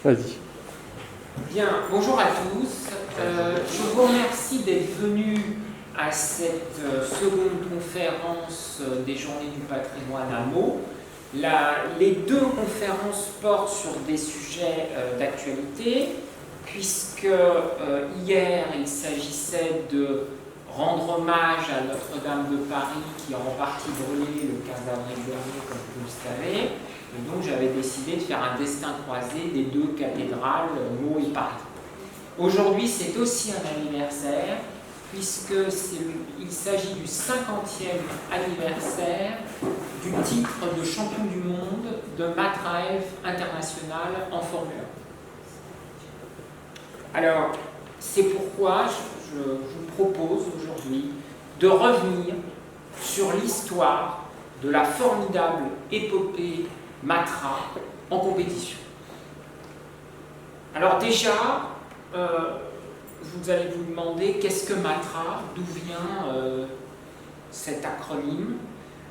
Vas-y. Bien, bonjour à tous. Je vous remercie d'être venus à cette seconde conférence des Journées du patrimoine à Meaux. Les deux conférences portent sur des sujets d'actualité, puisque hier il s'agissait de rendre hommage à Notre-Dame de Paris qui a en partie brûlé le 15 avril dernier, comme vous le savez. Et donc j'avais décidé de faire un destin croisé des deux cathédrales, Meaux et Paris. Aujourd'hui, c'est aussi un anniversaire, puisqu'il s'agit du 50e anniversaire du titre de champion du monde de Matraev International en Formule 1. Alors, c'est pourquoi je vous propose aujourd'hui de revenir sur l'histoire de la formidable épopée Matra en compétition. Alors déjà, vous allez vous demander qu'est-ce que Matra, d'où vient cet acronyme.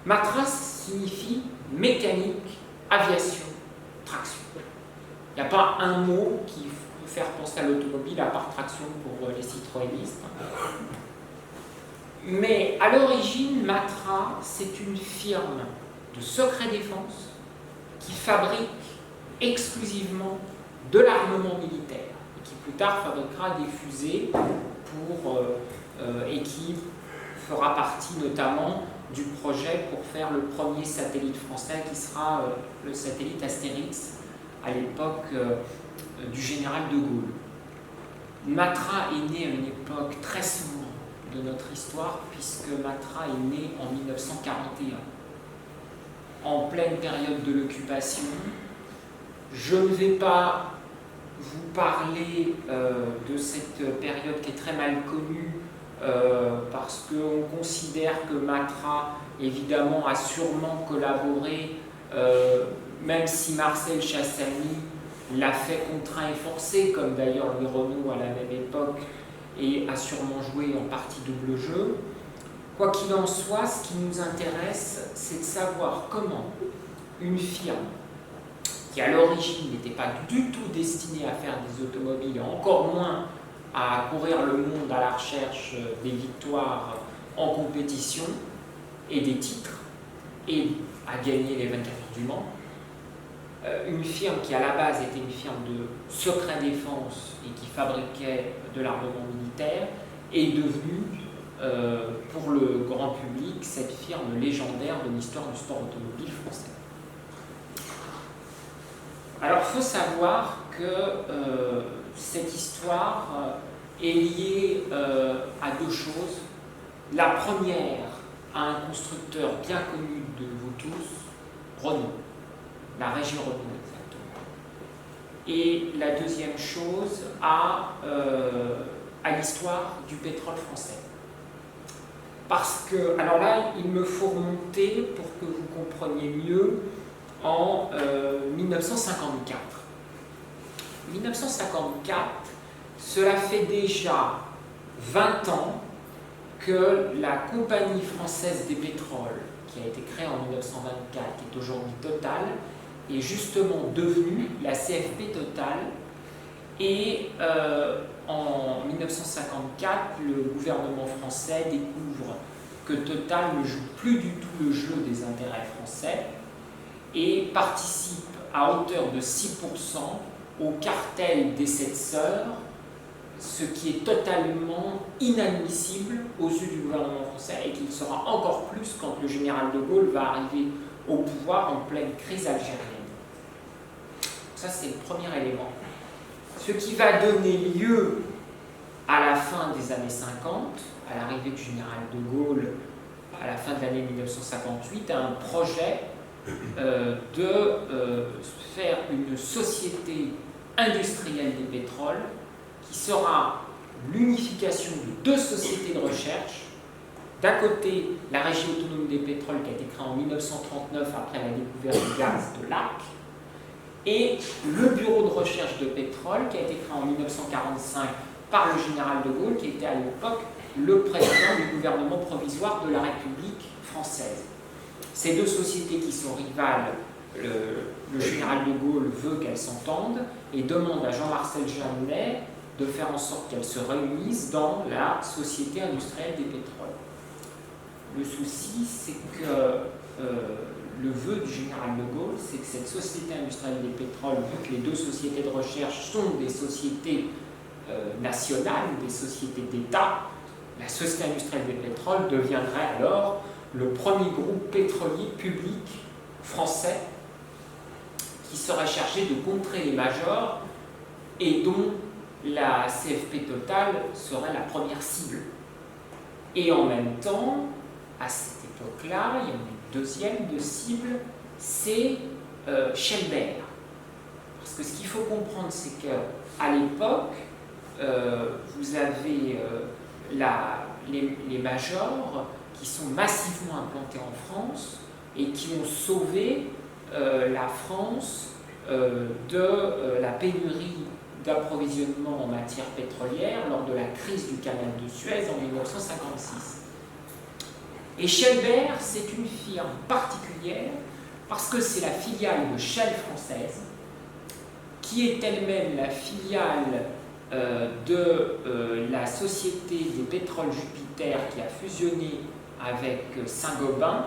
Matra signifie mécanique, aviation, traction. Il n'y a pas un mot qui peut faire penser à l'automobile à part traction pour les citroënistes. Mais à l'origine, Matra, c'est une firme de secret défense qui fabrique exclusivement de l'armement militaire et qui plus tard fabriquera des fusées et qui fera partie notamment du projet pour faire le premier satellite français qui sera le satellite Astérix à l'époque du général de Gaulle. Matra est né à une époque très sombre de notre histoire puisque Matra est né en 1941. En pleine période de l'occupation. Je ne vais pas vous parler de cette période qui est très mal connue parce qu'on considère que Matra, évidemment, a sûrement collaboré, même si Marcel Chassagny l'a fait contraint et forcé, comme d'ailleurs Louis Renault à la même époque, et a sûrement joué en partie double jeu. Quoi qu'il en soit, ce qui nous intéresse, c'est de savoir comment une firme qui à l'origine n'était pas du tout destinée à faire des automobiles, et encore moins à courir le monde à la recherche des victoires en compétition et des titres, et à gagner les 24 heures du Mans, une firme qui à la base était une firme de secret défense et qui fabriquait de l'armement militaire, est devenue pour le grand public, cette firme légendaire de l'histoire du sport automobile français. Alors, il faut savoir que cette histoire est liée à deux choses. La première, à un constructeur bien connu de vous tous, Renault, la régie Renault exactement. Et la deuxième chose, à l'histoire du pétrole français. Parce que, alors là, il me faut remonter pour que vous compreniez mieux en 1954. 1954, cela fait déjà 20 ans que la Compagnie française des pétroles, qui a été créée en 1924, qui est aujourd'hui Total, est justement devenue la CFP Total. Et en 1954, le gouvernement français découvre que Total ne joue plus du tout le jeu des intérêts français et participe à hauteur de 6% au cartel des 7 sœurs, ce qui est totalement inadmissible aux yeux du gouvernement français et qui le sera encore plus quand le général de Gaulle va arriver au pouvoir en pleine crise algérienne. Ça, c'est le premier élément. Ce qui va donner lieu à la fin des années 50, à l'arrivée du général de Gaulle, à la fin de l'année 1958, à un projet de faire une société industrielle des pétroles qui sera l'unification de deux sociétés de recherche. D'un côté, la Régie autonome des pétroles qui a été créée en 1939 après la découverte du gaz de Lac, et le bureau de recherche de pétrole qui a été créé en 1945 par le général de Gaulle, qui était à l'époque le président du gouvernement provisoire de la République française. Ces deux sociétés qui sont rivales le général de Gaulle veut qu'elles s'entendent et demande à Jean-Marcel Jeannet de faire en sorte qu'elles se réunissent dans la Société industrielle des pétroles. Le souci, c'est que le vœu du général de Gaulle, c'est que cette Société industrielle des pétroles, vu que les deux sociétés de recherche sont des sociétés nationales, des sociétés d'État, la Société industrielle des pétroles deviendrait alors le premier groupe pétrolier public français qui serait chargé de contrer les majors et dont la CFP Total serait la première cible. Et en même temps, à cette époque-là, il y a une deuxième de cible, c'est Schelber. Parce que ce qu'il faut comprendre, c'est qu'à l'époque, vous avez les majors qui sont massivement implantés en France et qui ont sauvé la France de la pénurie d'approvisionnement en matière pétrolière lors de la crise du canal de Suez en 1956. Et Schelber, c'est une firme particulière parce que c'est la filiale de Shell française qui est elle-même la filiale de la Société des pétroles Jupiter qui a fusionné avec Saint-Gobain,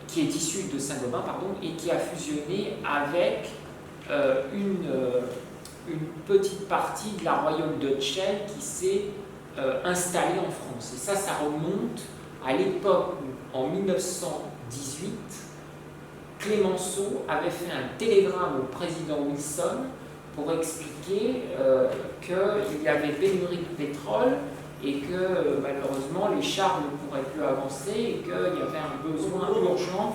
qui est issue de Saint-Gobain, pardon, et qui a fusionné avec une petite partie de la Royal Dutch Shell qui s'est installée en France. Et ça remonte à l'époque où, en 1918, Clémenceau avait fait un télégramme au président Wilson pour expliquer qu'il y avait pénurie de pétrole et que malheureusement les chars ne pourraient plus avancer et qu'il y avait un besoin urgent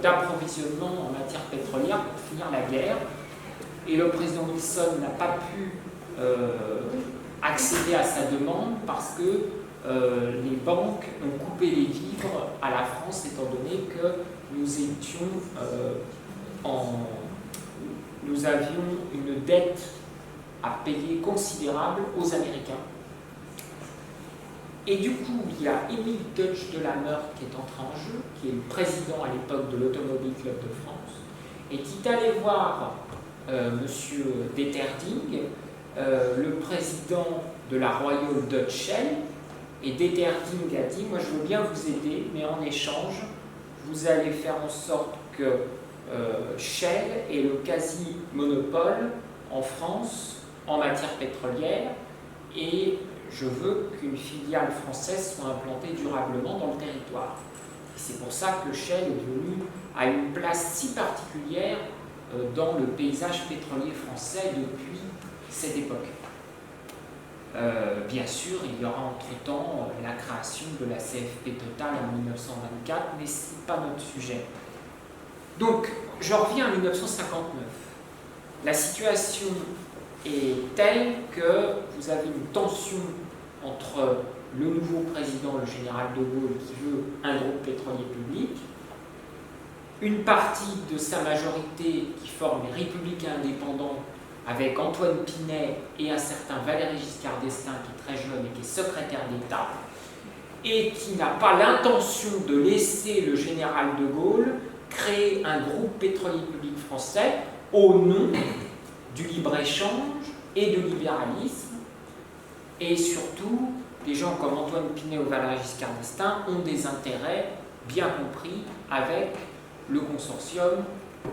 d'approvisionnement en matière pétrolière pour finir la guerre. Et le président Wilson n'a pas pu accéder à sa demande parce que les banques ont coupé les vivres à la France étant donné que nous avions une dette à payer considérable aux Américains. Et du coup, il y a Émile Deutsch de la Meurthe qui est entré en jeu, qui est le président à l'époque de l'Automobile Club de France, et qui est allé voir Monsieur Deterding, le président de la Royal Dutch Shell, et Deterding a dit « Moi, je veux bien vous aider, mais en échange, vous allez faire en sorte que Shell ait le quasi-monopole en France en matière pétrolière et je veux qu'une filiale française soit implantée durablement dans le territoire. » C'est pour ça que Shell a une place si particulière dans le paysage pétrolier français depuis cette époque. Bien sûr, il y aura entre-temps la création de la CFP Total en 1924, mais ce n'est pas notre sujet. Donc, je reviens à 1959. La situation est telle que vous avez une tension entre le nouveau président, le général de Gaulle, qui veut un groupe pétrolier public, une partie de sa majorité qui forme les Républicains indépendants avec Antoine Pinet et un certain Valéry Giscard d'Estaing qui est très jeune et qui est secrétaire d'État et qui n'a pas l'intention de laisser le général de Gaulle créer un groupe pétrolier public français au nom du libre-échange et du libéralisme. Et surtout, des gens comme Antoine Pinet ou Valéry Giscard d'Estaing ont des intérêts bien compris avec le consortium,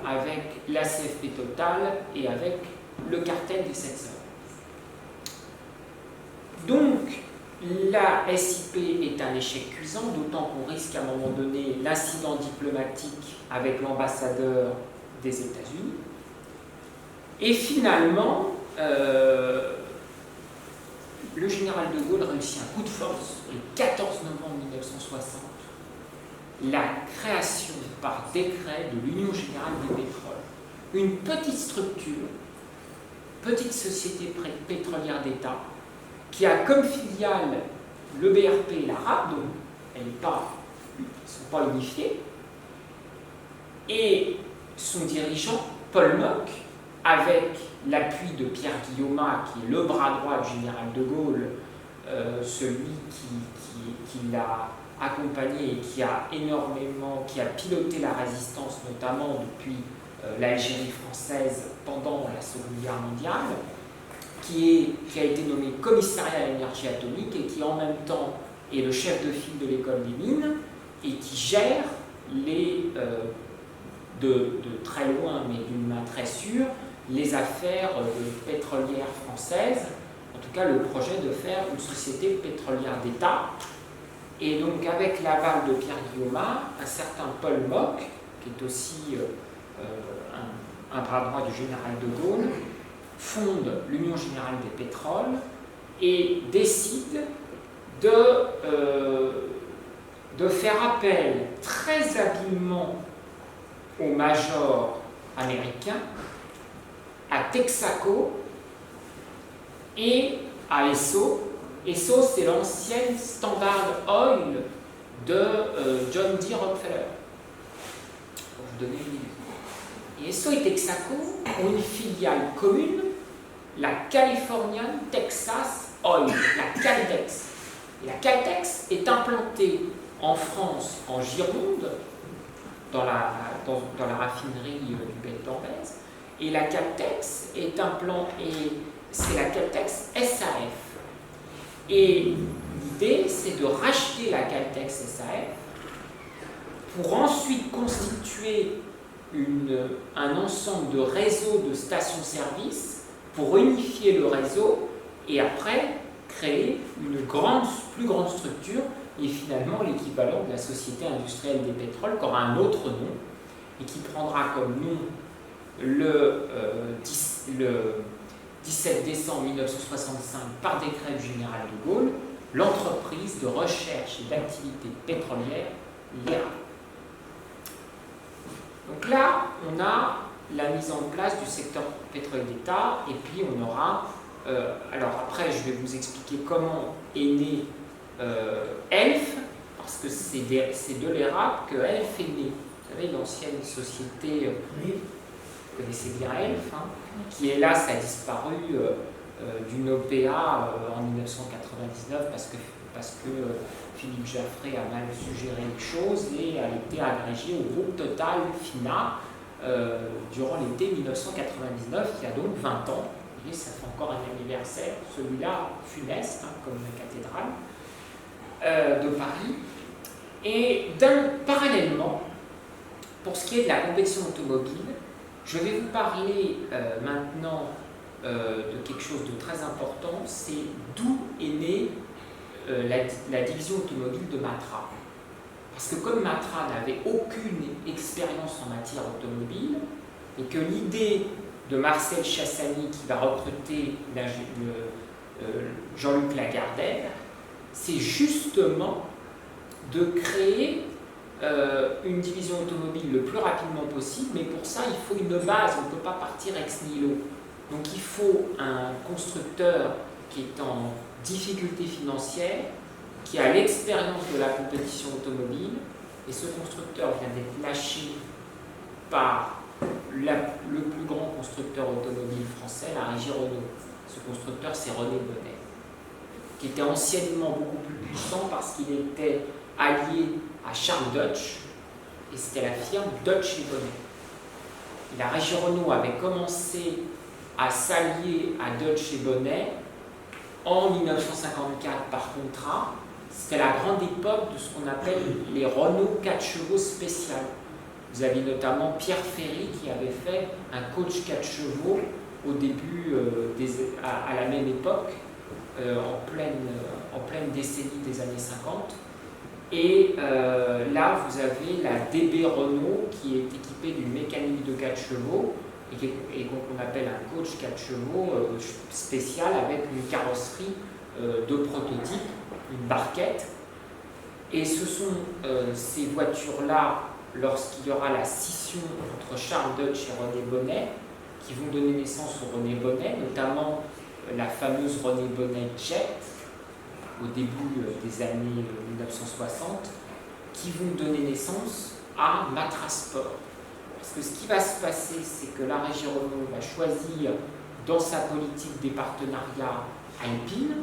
avec la CFP Total et avec le cartel des 7 sœurs. Donc, la SIP est un échec cuisant, d'autant qu'on risque à un moment donné l'incident diplomatique avec l'ambassadeur des États-Unis. Et finalement, le général de Gaulle réussit un coup de force le 14 novembre 1960, la création par décret de l'Union générale des pétroles. Une petite structure, petite société pétrolière d'État, qui a comme filiale le BRP et la RAP, donc ils ne sont pas unifiés, et son dirigeant, Paul Mock, avec l'appui de Pierre Guillaumat, qui est le bras droit du général de Gaulle, celui qui l'a accompagné et qui a piloté la résistance, notamment depuis l'Algérie française pendant la Seconde Guerre mondiale, qui a été nommé commissariat à l'énergie atomique et qui en même temps est le chef de file de l'école des mines et qui gère de très loin, mais d'une main très sûre, les affaires pétrolières françaises, en tout cas le projet de faire une société pétrolière d'État. Et donc avec l'aval de Pierre Guillaumat, un certain Paul Mock, qui est aussi un bras droit du général de Gaulle, fonde l'Union Générale des Pétroles et décide de faire appel très habilement au major américain, à Texaco et à Esso. Esso, c'est l'ancienne Standard Oil de John D. Rockefeller. Pour vous donner une idée. Et Esso et Texaco ont une filiale commune, la Californian Texas Oil, la Caltex. Et la Caltex est implantée en France, en Gironde, dans la raffinerie du Bec d'Ambès. Et la Caltex c'est la Caltex SAF. Et l'idée, c'est de racheter la Caltex SAF pour ensuite constituer un ensemble de réseaux de stations-service pour unifier le réseau et après créer une plus grande structure et finalement l'équivalent de la Société industrielle des pétroles qui aura un autre nom et qui prendra comme nom le 17 décembre 1965 par décret du général de Gaulle, l'entreprise de recherche et d'activité pétrolière l'ERA. Donc là, on a la mise en place du secteur pétrolier d'État et puis on aura, alors après je vais vous expliquer comment est né ELF, parce que c'est de l'ERA que ELF est né. Vous savez, l'ancienne société, vous connaissez bien ELF, hein, qui est là, ça a disparu d'une OPA en 1999 parce que Philippe Jaffray a mal suggéré les choses et a été agrégé au groupe Total Fina durant l'été 1999, il y a donc 20 ans. Vous voyez, ça fait encore un anniversaire, celui-là funeste, hein, comme la cathédrale de Paris. Et parallèlement, pour ce qui est de la compétition automobile, je vais vous parler maintenant de quelque chose de très important, c'est d'où est née la division automobile de Matra. Parce que comme Matra n'avait aucune expérience en matière automobile, et que l'idée de Marcel Chassani qui va recruter Jean-Luc Lagardère, c'est justement de créer une division automobile le plus rapidement possible, mais pour ça il faut une base, on ne peut pas partir ex nihilo. Donc il faut un constructeur qui est en difficulté financière, qui a l'expérience de la compétition automobile, et ce constructeur vient d'être lâché par le plus grand constructeur automobile français, la Régie Renault. Ce constructeur, c'est René Bonnet, qui était anciennement beaucoup plus puissant parce qu'il était allié à Charles Dutch, et c'était la firme Dutch et Bonnet. Et la Régie Renault avait commencé à s'allier à Dutch et Bonnet en 1954 par contrat. C'était la grande époque de ce qu'on appelle les Renault 4 chevaux spéciales. Vous aviez notamment Pierre Ferry qui avait fait un coach 4 chevaux au début, à la même époque, en pleine décennie des années 50. Et là, vous avez la DB Renault qui est équipée d'une mécanique de 4 chevaux et qu'on appelle un coach 4 chevaux spécial avec une carrosserie de prototype, une barquette. Et ce sont ces voitures-là, lorsqu'il y aura la scission entre Charles Dutch et René Bonnet, qui vont donner naissance au René Bonnet, notamment la fameuse René Bonnet Jet, au début des années 1960, qui vont donner naissance à Matra Sport. Parce que ce qui va se passer, c'est que la Régie Renault va choisir dans sa politique des partenariats Alpine.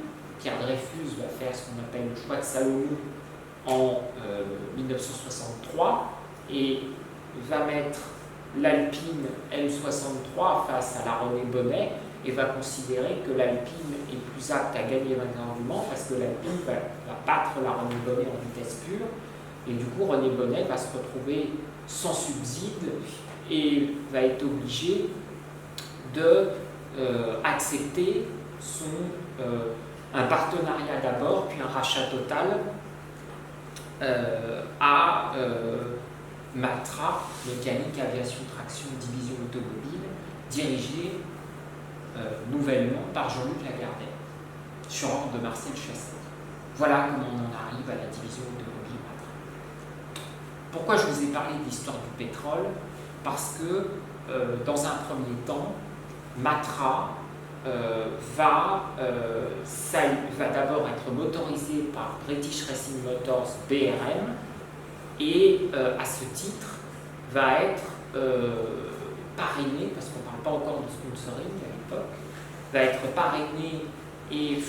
Pierre Dreyfus va faire ce qu'on appelle le choix de Salomon en 1963 et va mettre l'Alpine M63 face à la René Bonnet et va considérer que l'Alpine est plus apte à gagner 21 heures du Mans parce que l'Alpine va battre la René Bonnet en vitesse pure. Et du coup, René Bonnet va se retrouver sans subside et va être obligé de accepter un partenariat d'abord, puis un rachat total à Matra, Mécanique, Aviation, Traction, Division Automobile, dirigée nouvellement par Jean-Luc Lagardère, sur ordre de Marcel Chassaigne. Voilà comment on en arrive à la division automobile Matra. Pourquoi je vous ai parlé de l'histoire du pétrole? Parce que, dans un premier temps, Matra va d'abord être motorisé par British Racing Motors BRM et à ce titre va être parrainé, parce qu'on ne parle pas encore de sponsoring à l'époque, va être parrainé et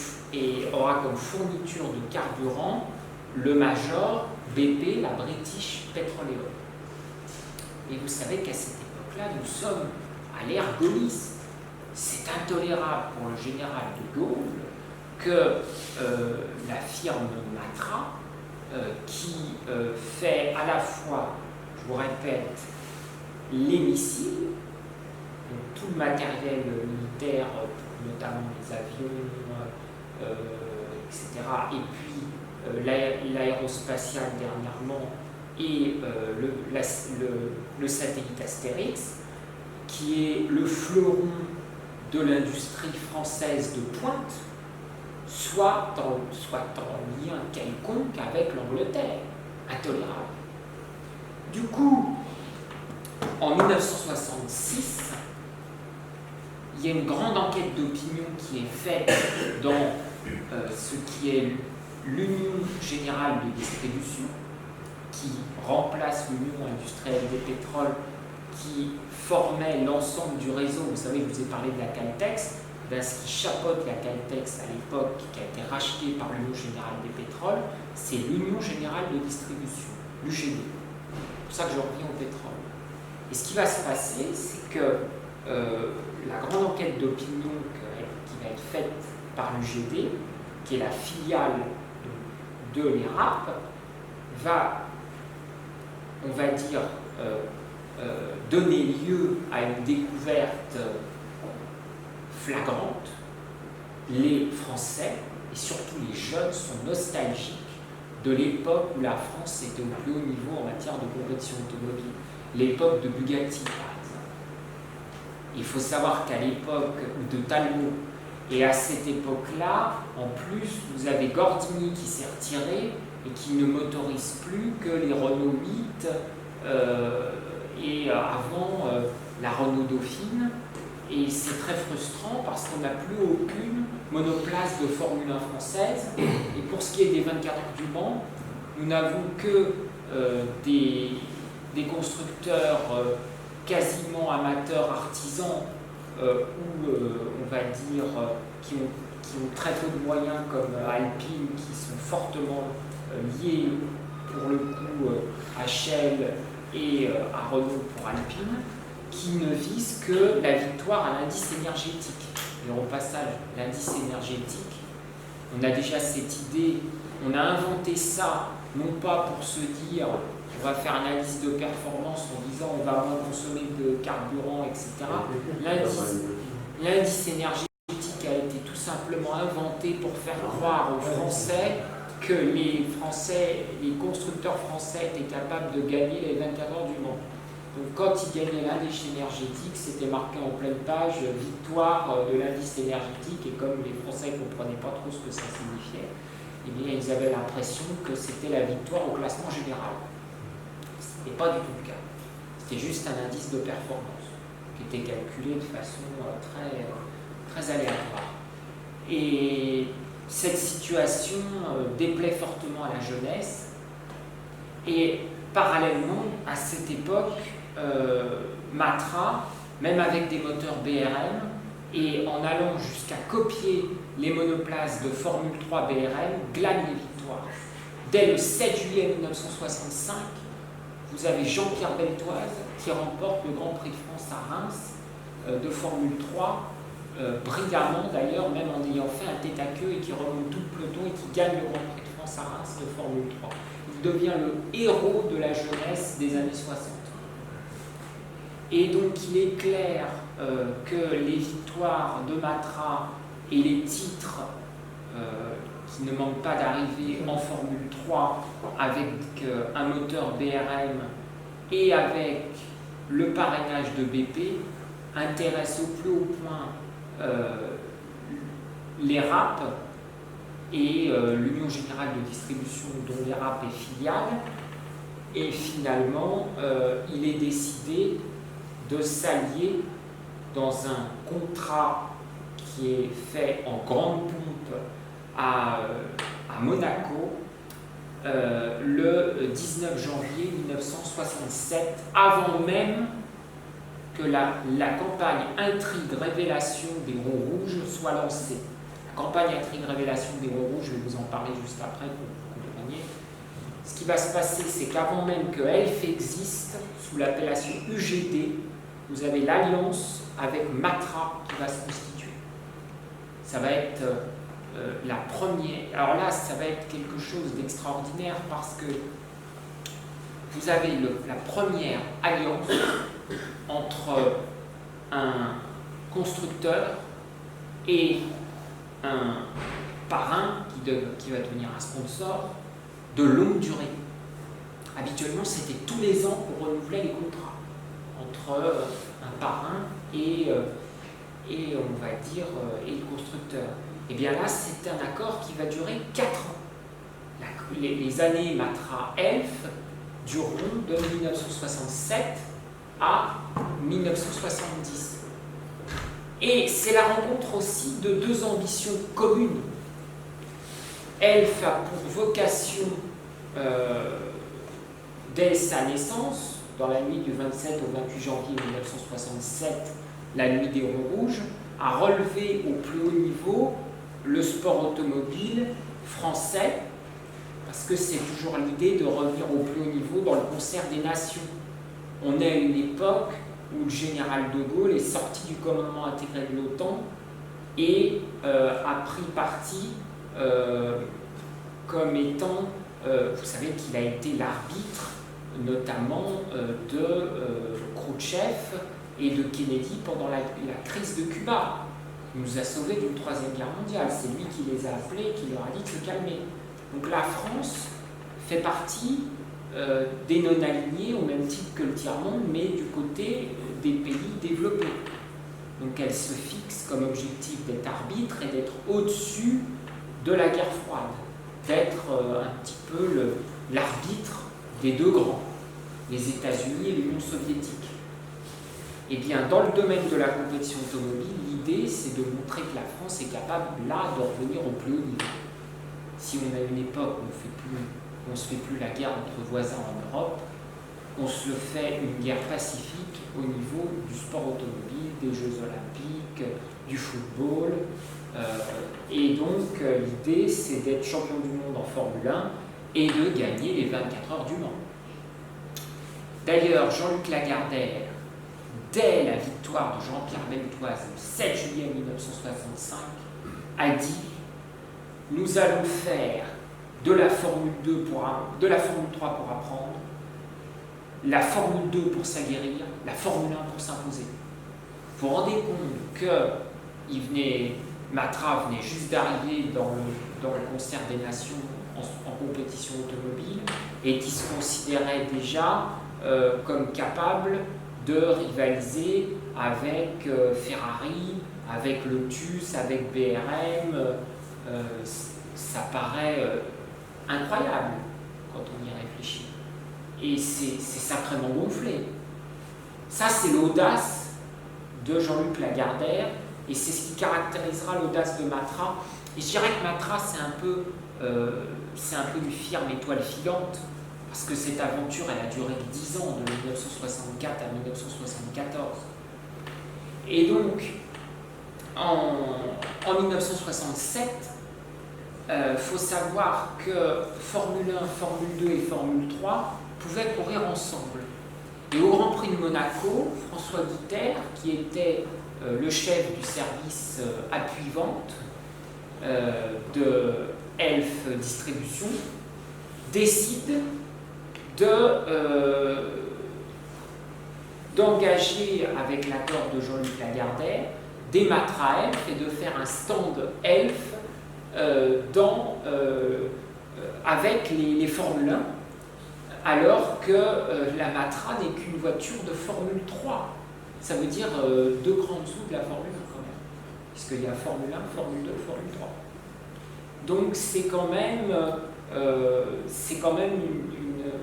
aura comme fourniture de carburant le major BP, la British Petroleum. Et vous savez qu'à cette époque-là, nous sommes à l'ère gaulliste. C'est intolérable pour le général de Gaulle que la firme Matra, qui fait à la fois, je vous répète, les missiles, donc tout le matériel militaire, notamment les avions, etc., et puis l'aérospatial dernièrement, et le satellite Astérix, qui est le fleuron de l'industrie française de pointe, soit en lien quelconque avec l'Angleterre, intolérable. Du coup, en 1966, il y a une grande enquête d'opinion qui est faite dans ce qui est l'Union Générale de Distribution, qui remplace l'Union Industrielle des Pétroles, qui formait l'ensemble du réseau. Vous savez, je vous ai parlé de la Caltex. Ce qui chapeaute la Caltex à l'époque, qui a été rachetée par l'Union Générale des Pétroles, c'est l'Union Générale de Distribution, l'UGD. C'est pour ça que je reviens au pétrole. Et ce qui va se passer, c'est que la grande enquête d'opinion qui va être faite par l'UGD, qui est la filiale de l'ERAP, va, on va dire, donner lieu à une découverte flagrante. Les Français, et surtout les jeunes, sont nostalgiques de l'époque où la France était au plus haut niveau en matière de compétition automobile, l'époque de Bugatti par exemple. Il faut savoir qu'à l'époque de Talbot, et à cette époque-là, en plus, vous avez Gordini qui s'est retiré et qui ne motorise plus que les Renault 8 et avant la Renault Dauphine. Et c'est très frustrant parce qu'on n'a plus aucune monoplace de Formule 1 française. Et pour ce qui est des 24 heures du Mans, nous n'avons que des constructeurs quasiment amateurs, artisans, ou on va dire qui ont très peu de moyens, comme Alpine, qui sont fortement liés pour le coup à Shell et à Renault pour Alpine, qui ne visent que la victoire à l'indice énergétique. Et au passage, l'indice énergétique, on a déjà cette idée, on a inventé ça, non pas pour se dire on va faire un indice de performance en disant on va moins consommer de carburant, etc. L'indice énergétique a été tout simplement inventé pour faire croire aux Français que les constructeurs français étaient capables de gagner les 24 heures du Mans. Donc quand ils gagnaient l'indice énergétique, c'était marqué en pleine page « Victoire de l'indice énergétique » et comme les Français ne comprenaient pas trop ce que ça signifiait, eh bien, ils avaient l'impression que c'était la victoire au classement général. Ce n'était pas du tout le cas. C'était juste un indice de performance qui était calculé de façon très aléatoire. Et cette situation déplaît fortement à la jeunesse. Et parallèlement, à cette époque, Matra, même avec des moteurs BRM, et en allant jusqu'à copier les monoplaces de Formule 3 BRM, glagne les victoires. dès le 7 juillet 1965, vous avez Jean-Pierre Beltoise qui remporte le Grand Prix de France à Reims de Formule 3, brillamment d'ailleurs, même en ayant fait un tête à queue et qui remonte tout le peloton et qui gagne le Grand Prix de France à Reims de Formule 3. Il devient le héros de la jeunesse des années 60. Et donc il est clair que les victoires de Matra et les titres qui ne manquent pas d'arriver en Formule 3 avec un moteur BRM et avec le parrainage de BP intéressent au plus haut point les RAP et l'Union Générale de Distribution dont les RAP est filiale. Et finalement, il est décidé de s'allier dans un contrat qui est fait en grande pompe à Monaco le 19 janvier 1967, avant même que la campagne Intrigue-Révélation des Ronds Rouges soit lancée. La campagne Intrigue-Révélation des Ronds Rouges, je vais vous en parler juste après pour que vous compreniez. Ce qui va se passer, c'est qu'avant même que ELF existe, sous l'appellation UGT, vous avez l'alliance avec Matra qui va se constituer. Ça va être la première. Alors là, ça va être quelque chose d'extraordinaire parce que vous avez la première alliance entre un constructeur et un parrain qui va devenir un sponsor de longue durée. Habituellement, c'était tous les ans qu'on renouvelait les contrats entre un parrain et on va dire et le constructeur. Et bien là, c'est un accord qui va durer 4 ans. Les années Matra-Elf dureront de 1967 à 1970. Et c'est la rencontre aussi de deux ambitions communes. Elf a pour vocation, dès sa naissance, dans la nuit du 27 au 28 janvier 1967, la nuit des Ronds Rouges, à relever au plus haut niveau le sport automobile français, parce que c'est toujours l'idée de revenir au plus haut niveau dans le concert des nations. On est à une époque où le général de Gaulle est sorti du commandement intégré de l'OTAN et a pris parti comme étant, vous savez qu'il a été l'arbitre notamment de Khrouchtchev et de Kennedy pendant la crise de Cuba. Il nous a sauvés d'une troisième guerre mondiale. C'est lui qui les a appelés, qui leur a dit de se calmer. Donc la France fait partie des non-alignés au même titre que le tiers-monde, mais du côté des pays développés. Donc elle se fixe comme objectif d'être arbitre et d'être au-dessus de la guerre froide, d'être un petit peu l'arbitre des deux grands, les États-Unis et l'Union soviétique. Et bien, dans le domaine de la compétition automobile, l'idée, c'est de montrer que la France est capable, là, de revenir au plus haut niveau. Si on a une époque où on ne se fait plus la guerre entre voisins en Europe, on se fait une guerre pacifique au niveau du sport automobile, des Jeux Olympiques, du football. Et donc, l'idée, c'est d'être champion du monde en Formule 1 et de gagner les 24 heures du Mans. D'ailleurs, Jean-Luc Lagardère, dès la victoire de Jean-Pierre Beltoise le 7 juillet 1965, a dit « Nous allons faire de la Formule 3 pour apprendre, la Formule 2 pour s'aguerrir, la Formule 1 pour s'imposer. » Vous vous rendez compte que Matra venait juste d'arriver dans le concert des nations en compétition automobile et qui se considérait déjà comme capable de rivaliser avec Ferrari, avec Lotus, avec BRM. Ça paraît incroyable quand on y réfléchit. Et c'est sacrément gonflé. Ça, c'est l'audace de Jean-Luc Lagardère et c'est ce qui caractérisera l'audace de Matra. Et je dirais que Matra, c'est un peu une firme étoile filante. Parce que cette aventure, elle a duré 10 ans, de 1964 à 1974. Et donc, en 1967, faut savoir que Formule 1, Formule 2 et Formule 3 pouvaient courir ensemble. Et au Grand Prix de Monaco, François Guiter, qui était le chef du service appui-vente de Elf Distribution, décide d'engager, avec l'accord de Jean-Luc Lagardère, des Matra Elf et de faire un stand Elf avec les Formule 1, alors que la Matra n'est qu'une voiture de Formule 3. Ça veut dire deux grands dessous de la Formule 1 quand même, puisqu'il y a Formule 1, Formule 2, Formule 3. Donc c'est quand même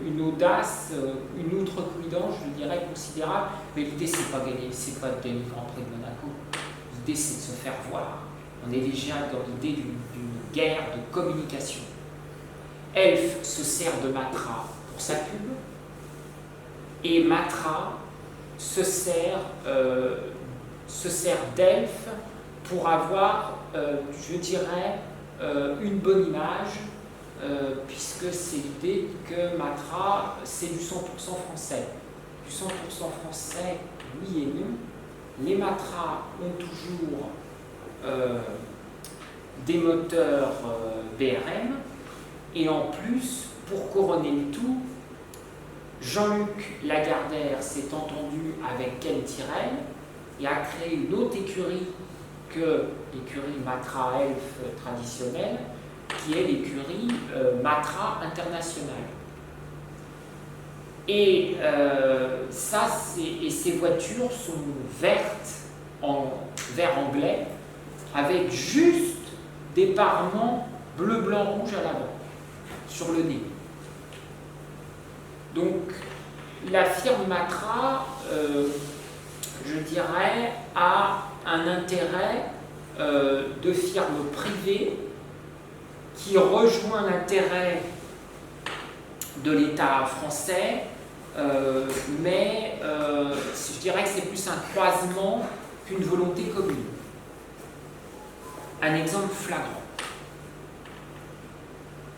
une audace, une outrecuidance, je dirais, considérable. Mais l'idée, c'est pas de gagner le Grand Prix de Monaco. L'idée, c'est de se faire voir. On est déjà dans l'idée d'une guerre de communication. Elf se sert de Matra pour sa pub, et Matra se sert d'Elf pour avoir, je dirais, une bonne image, puisque c'est l'idée que Matra, c'est du 100% français. Du 100% français, oui et non. Les Matra ont toujours des moteurs BRM, et en plus, pour couronner le tout, Jean-Luc Lagardère s'est entendu avec Ken Tyrrell et a créé une autre écurie que l'écurie Matra Elf traditionnelle, qui est l'écurie Matra Internationale. Et ces voitures sont vertes en vert anglais, avec juste des parements bleu, blanc, rouge à l'avant, sur le nez. Donc, la firme Matra, je dirais, a un intérêt de firme privée qui rejoint l'intérêt de l'État français, mais je dirais que c'est plus un croisement qu'une volonté commune. Un exemple flagrant.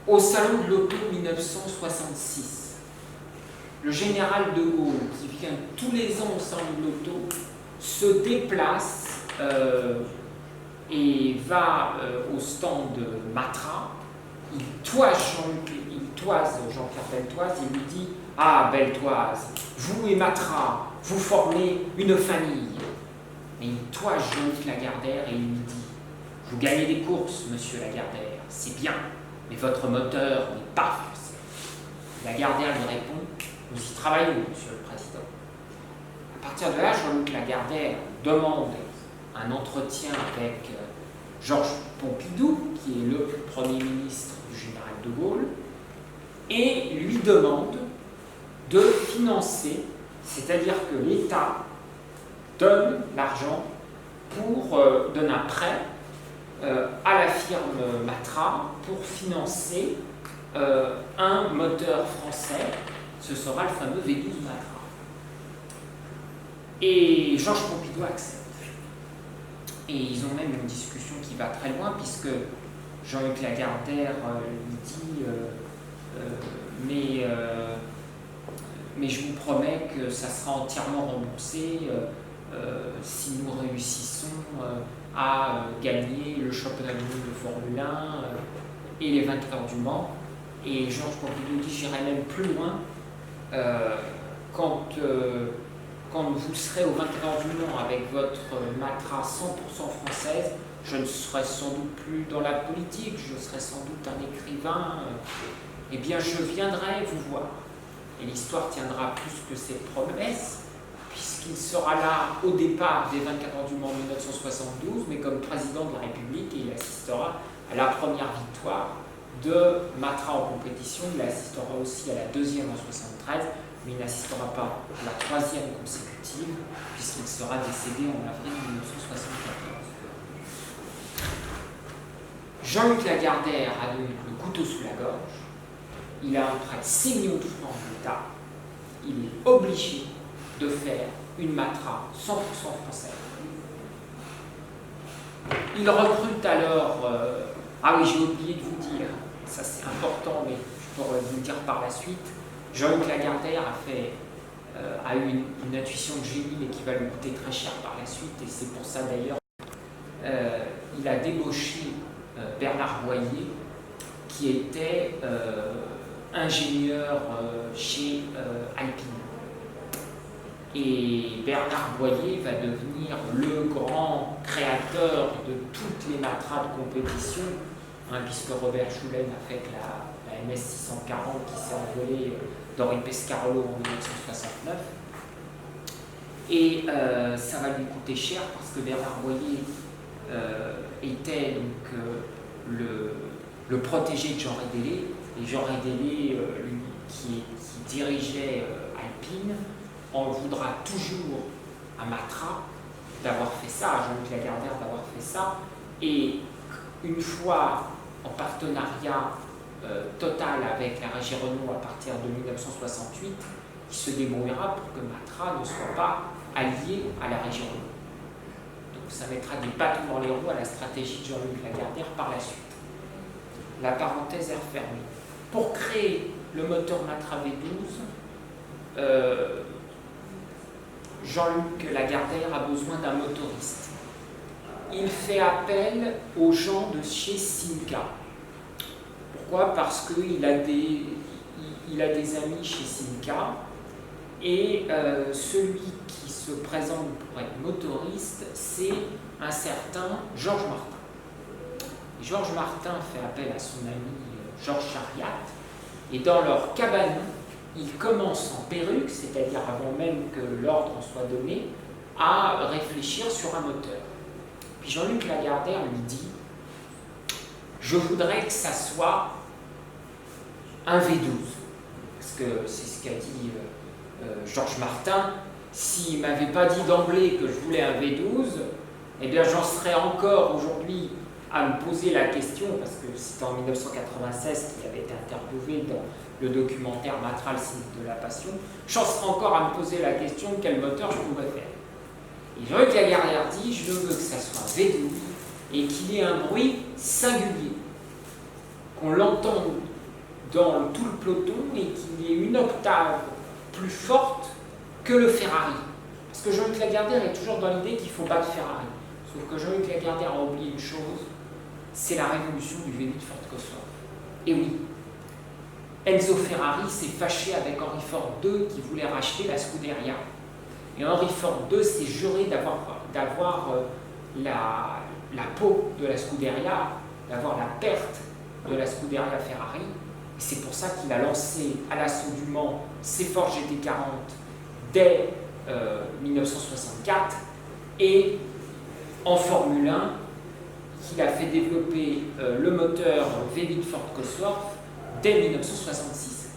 Au Salon de l'Auto 1966, le général de Gaulle, qui vient tous les ans au Salon de l'Auto, se déplace et va au stand Matra. Il toise Jean-Pierre Beltoise et lui dit « Ah, Beltoise, vous et Matra, vous formez une famille. » Mais il toise Jean-Luc Lagardère et il lui dit « Vous gagnez des courses, monsieur Lagardère, c'est bien, mais votre moteur n'est pas français. » Lagardère lui répond « Nous y travaillons, monsieur le président. » À partir de là, Jean-Luc Lagardère demande un entretien avec Georges Pompidou, qui est le Premier ministre du général de Gaulle, et lui demande de financer, c'est-à-dire que l'État donne l'argent donne un prêt à la firme Matra pour financer un moteur français, ce sera le fameux V12 Matra. Et Georges Pompidou accepte. Et ils ont même une discussion qui va très loin, puisque Jean-Luc Lagardère lui dit mais je vous promets que ça sera entièrement remboursé si nous réussissons à gagner le championnat du monde de Formule 1 et les 24 heures du Mans. Et Georges Pompidou dit j'irai même plus loin, quand vous serez aux 24 heures du Mans avec votre Matra 100% française, je ne serai sans doute plus dans la politique, je serai sans doute un écrivain, eh bien je viendrai vous voir. Et l'histoire tiendra plus que ses promesses, puisqu'il sera là au départ des 24 heures du Mans 1972, mais comme président de la République, et il assistera à la première victoire de Matra en compétition, il assistera aussi à la deuxième en 1973, mais il n'assistera pas à la troisième consécutive, puisqu'il sera décédé en avril 1974. Jean-Luc Lagardère a donc le couteau sous la gorge, il a un prêt 6 millions de francs de l'État, il est obligé de faire une Matra 100% française. Il recrute alors Ah oui, j'ai oublié de vous dire, ça c'est important, mais je pourrais vous le dire par la suite. Jean-Luc Lagardère a eu une intuition de génie, mais qui va lui coûter très cher par la suite, et c'est pour ça d'ailleurs il a débauché Bernard Boyer, qui était ingénieur chez Alpine. Et Bernard Boyer va devenir le grand créateur de toutes les matras de compétition, puisque Robert Schulen a fait que la MS 640 qui s'est envolée d'Henri Pescarolo en 1969. Et ça va lui coûter cher parce que Bernard Boyer était donc le protégé de Jean Rédélé, et Jean Rédélé, qui dirigeait Alpine, on voudra toujours à Matra d'avoir fait ça, à Jean-Luc Lagardère d'avoir fait ça, et une fois en partenariat total avec la régie Renault à partir de 1968, il se débrouillera pour que Matra ne soit pas allié à la régie Renault. Donc ça mettra des bâtons dans les roues à la stratégie de Jean-Luc Lagardère par la suite. La parenthèse est refermée. Pour créer le moteur Matra V12, Jean-Luc Lagardère a besoin d'un motoriste. Il fait appel aux gens de chez Simca. Pourquoi? Parce qu'il a des amis chez Simca, et celui qui se présente pour être motoriste, c'est un certain Georges Martin. Et Georges Martin fait appel à son ami Georges Chariat, et dans leur cabane, ils commencent en perruque, c'est-à-dire avant même que l'ordre soit donné, à réfléchir sur un moteur. Puis Jean-Luc Lagardère lui dit « Je voudrais que ça soit un V12 ». Parce que c'est ce qu'a dit Georges Martin. S'il ne m'avait pas dit d'emblée que je voulais un V12, eh bien j'en serais encore aujourd'hui à me poser la question, parce que c'était en 1996 qu'il avait été interviewé dans le documentaire Matra, le signe de la passion, j'en serais encore à me poser la question de quel moteur je pourrais faire. Et Jean-Luc Lagardère dit, je veux que ça soit un V12 et qu'il y ait un bruit singulier, qu'on l'entende dans tout le peloton et qu'il y ait une octave plus forte que le Ferrari. Parce que Jean-Luc Lagardère est toujours dans l'idée qu'il ne faut pas de Ferrari. Sauf que Jean-Luc Lagardère a oublié une chose, c'est la révolution du V8 Ford Cosworth. Et oui, Enzo Ferrari s'est fâché avec Henry Ford II qui voulait racheter la Scuderia. Et Henry Ford II s'est juré d'avoir la peau de la Scuderia, d'avoir la perte de la Scuderia Ferrari. Et c'est pour ça qu'il a lancé à l'assaut du Mans ses Ford GT40 dès 1964, et en Formule 1, qu'il a fait développer le moteur V8 Ford Cosworth dès 1966.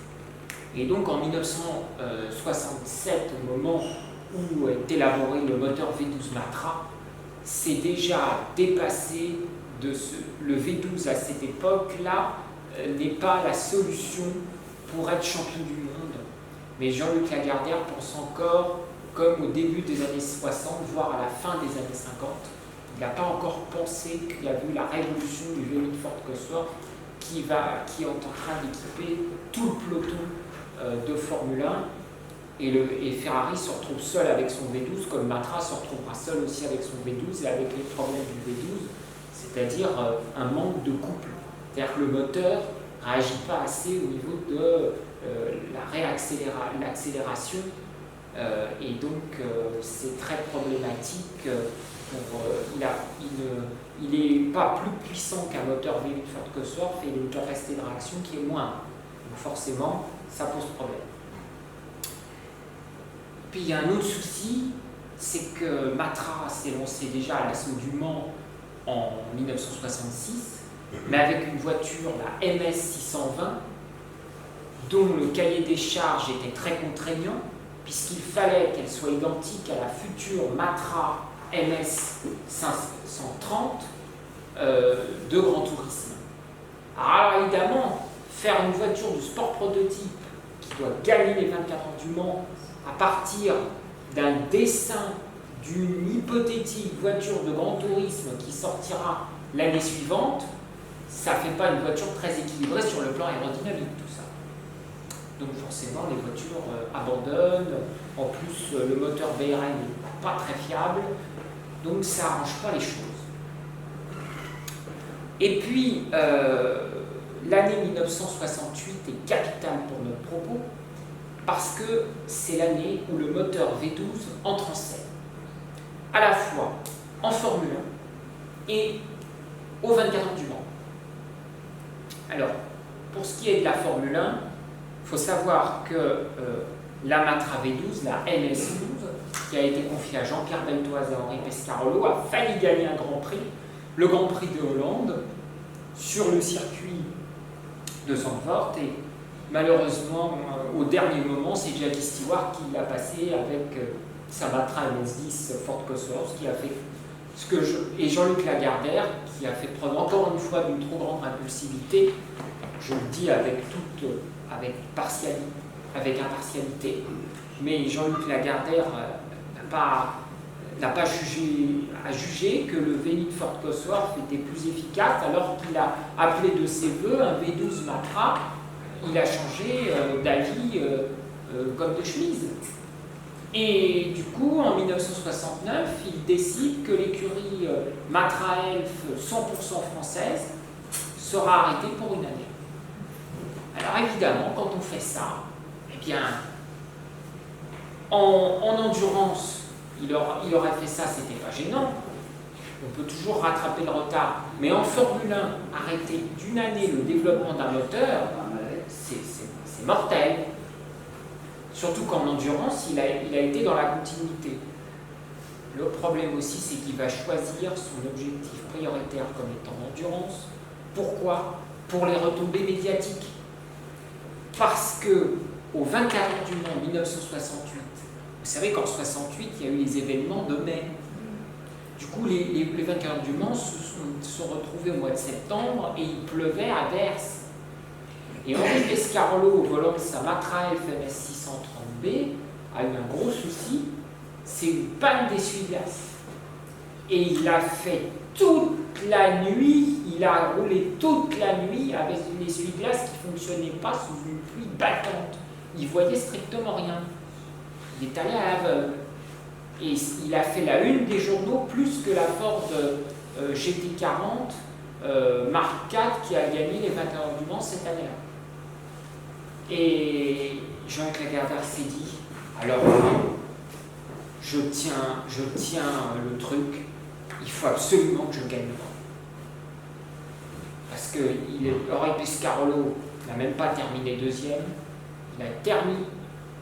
Et donc en 1967, au moment où est élaboré le moteur V12 Matra, c'est déjà dépassé le V12 à cette époque-là n'est pas la solution pour être champion du monde. Mais Jean-Luc Lagardère pense encore comme au début des années 60, voire à la fin des années 50. Il n'a pas encore pensé qu'il a vu la révolution du V8 Ford Cosworth qui est en train d'équiper tout le peloton de Formule 1. Et Ferrari se retrouve seul avec son V12, comme Matra se retrouvera seul aussi avec son V12 et avec les problèmes du V12, c'est-à-dire un manque de couple. C'est-à-dire que le moteur ne réagit pas assez au niveau de l'accélération, et donc c'est très problématique. Il n'est pas plus puissant qu'un moteur V8 Ford Cosworth, et il a une capacité de réaction qui est moindre. Donc forcément, ça pose problème. Puis il y a un autre souci, c'est que Matra s'est lancé déjà à l'assaut du Mans en 1966, mais avec une voiture, la MS 620, dont le cahier des charges était très contraignant, puisqu'il fallait qu'elle soit identique à la future Matra MS 530 de Grand Tourisme. Alors évidemment, faire une voiture de sport prototype qui doit gagner les 24 heures du Mans à partir d'un dessin d'une hypothétique voiture de Grand Tourisme qui sortira l'année suivante, ça ne fait pas une voiture très équilibrée sur le plan aérodynamique, tout ça. Donc forcément, les voitures abandonnent. En plus, le moteur BRL n'est pas très fiable, donc ça n'arrange pas les choses. Et puis, l'année 1968 est capitale pour notre propos, parce que c'est l'année où le moteur V12 entre en scène, à la fois en Formule 1 et aux 24 heures du Mans. Alors, pour ce qui est de la Formule 1, il faut savoir que la Matra V12, la MS12, qui a été confiée à Jean-Pierre Beltoise et Henri Pescarolo, a failli gagner un Grand Prix, le Grand Prix de Hollande, sur le circuit de Zandvoort, et malheureusement, au dernier moment, c'est Jackie Stewart qui l'a passé avec sa Matra MS10 Ford Cosworth, qui a fait et Jean-Luc Lagardère, qui a fait preuve encore une fois d'une trop grande impulsivité, je le dis avec impartialité, mais Jean-Luc Lagardère n'a pas jugé que le V8 Ford Cosworth était plus efficace, alors qu'il a appelé de ses voeux un V12 Matra. Il a changé d'avis comme de chemise. Et du coup, en 1969, il décide que l'écurie Matra Elf 100% française sera arrêtée pour une année. Alors évidemment, quand on fait ça, eh bien, en endurance, il aurait fait ça, c'était pas gênant. On peut toujours rattraper le retard. Mais en Formule 1, arrêter d'une année le développement d'un moteur, c'est mortel. Surtout qu'en endurance, il a été dans la continuité. Le problème aussi, c'est qu'il va choisir son objectif prioritaire comme étant l'endurance. Pourquoi? Pour les retombées médiatiques. Parce que au 24 heures du Mans 1968, vous savez qu'en 68, il y a eu les événements de mai. Du coup, les 24 heures du Mans se sont retrouvés au mois de septembre et il pleuvait à verse. Et Henri Pescarolo, au volant de sa Matra Elf MS630B, a eu un gros souci, c'est une panne d'essuie-glace. Et il a fait toute la nuit, il a roulé toute la nuit avec une essuie-glace qui ne fonctionnait pas sous une pluie battante. Il voyait strictement rien. Il est allé à l'aveugle. Et il a fait la une des journaux plus que la Ford GT40 Mark IV qui a gagné les 20 heures du Mans cette année-là. Et Jean-Luc Lagardère s'est dit, alors je tiens le truc, il faut absolument que je gagne le Mans. Parce que Henri Pescarolo n'a même pas terminé deuxième, il a terminé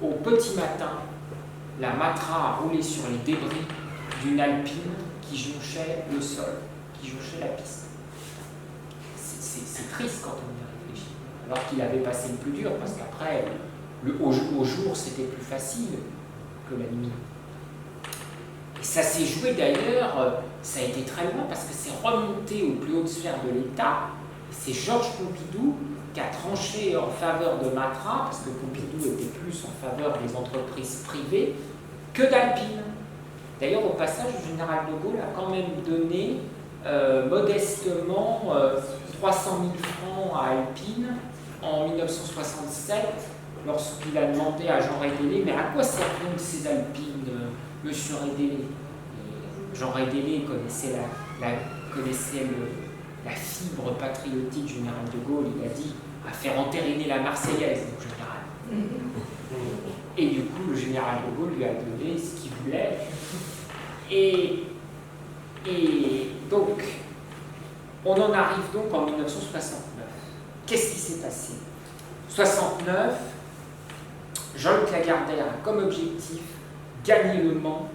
au petit matin, la Matra a roulé sur les débris d'une Alpine qui jonchait le sol, qui jonchait la piste. C'est triste quand on y réfléchit. Alors qu'il avait passé le plus dur, parce qu'après, au jour, c'était plus facile que la nuit. Et ça s'est joué d'ailleurs, ça a été très loin, parce que c'est remonté aux plus hautes sphères de l'État. C'est Georges Pompidou qui a tranché en faveur de Matra, parce que Pompidou était plus en faveur des entreprises privées que d'Alpine. D'ailleurs, au passage, le général de Gaulle a quand même donné modestement 300 000 francs à Alpine en 1967, lorsqu'il a demandé à Jean Rédélé, mais à quoi servent donc ces Alpines, monsieur Rédélé? Jean Rédélé connaissait la fibre patriotique du général de Gaulle. Il a dit à faire entériner la Marseillaise au général. Et du coup, le général de Gaulle lui a donné ce qu'il voulait. Et donc, on en arrive donc en 1969. Qu'est-ce qui s'est passé? 69, Jean-Luc Lagardère a comme objectif gagner le Mans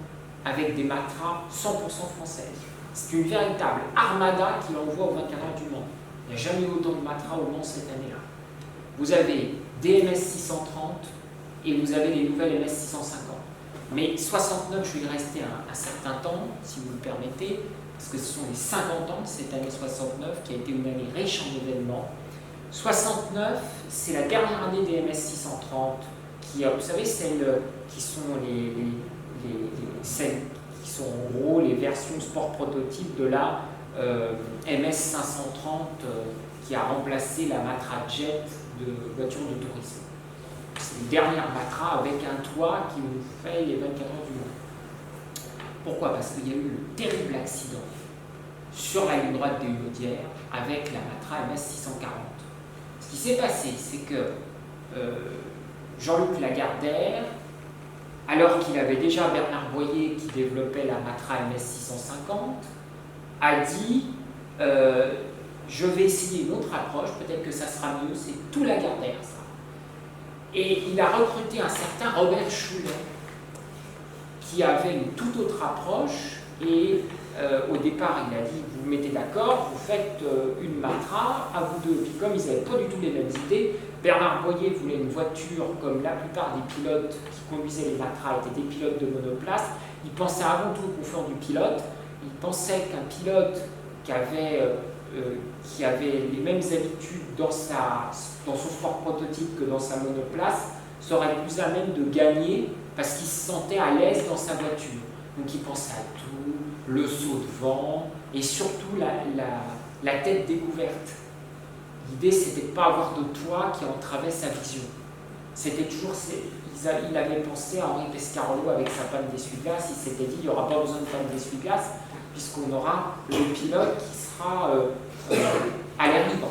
avec des Matra 100% françaises. C'est une véritable armada qu'il envoie aux 24 heures du Mans. Il n'y a jamais eu autant de Matra au Mans cette année-là. Vous avez des MS 630 et vous avez les nouvelles MS 650. Mais 69, je vais y rester un certain temps, si vous le permettez, parce que ce sont les 50 ans de cette année 69 qui a été une année riche en événements. 69, c'est la dernière année des MS 630, qui, vous savez, celles qui sont celles qui sont en gros les versions sport prototypes de la MS 530 qui a remplacé la Matra Jet de voiture de tourisme. C'est une dernière Matra avec un toit qui nous fait les 24 heures du monde. Pourquoi? Parce qu'il y a eu le terrible accident sur la ligne droite des Hunaudières avec la Matra MS 640. Ce qui s'est passé, c'est que Jean-Luc Lagardère, alors qu'il avait déjà Bernard Boyer qui développait la Matra MS 650, a dit je vais essayer une autre approche, peut-être que ça sera mieux, c'est tout Lagardère ça. Et il a recruté un certain Robert Choulet qui avait une toute autre approche et au départ il a dit vous vous mettez d'accord, vous faites une Matra à vous deux. Puis comme ils n'avaient pas du tout les mêmes idées, Bernard Boyer voulait une voiture comme la plupart des pilotes qui conduisaient les Matras étaient des pilotes de monoplace. Il pensait avant tout au confort du pilote. Il pensait qu'un pilote qui avait les mêmes habitudes dans son sport prototype que dans sa monoplace serait plus à même de gagner parce qu'il se sentait à l'aise dans sa voiture. Donc il pensait à tout, le saut de vent et surtout la tête découverte. L'idée, c'était de ne pas avoir de toit qui entravait sa vision. C'était toujours, il avait pensé à Henri Pescarolo avec sa panne d'essuie-glace. Il s'était dit, il n'y aura pas besoin de panne d'essuie-glace puisqu'on aura le pilote qui sera à l'air libre.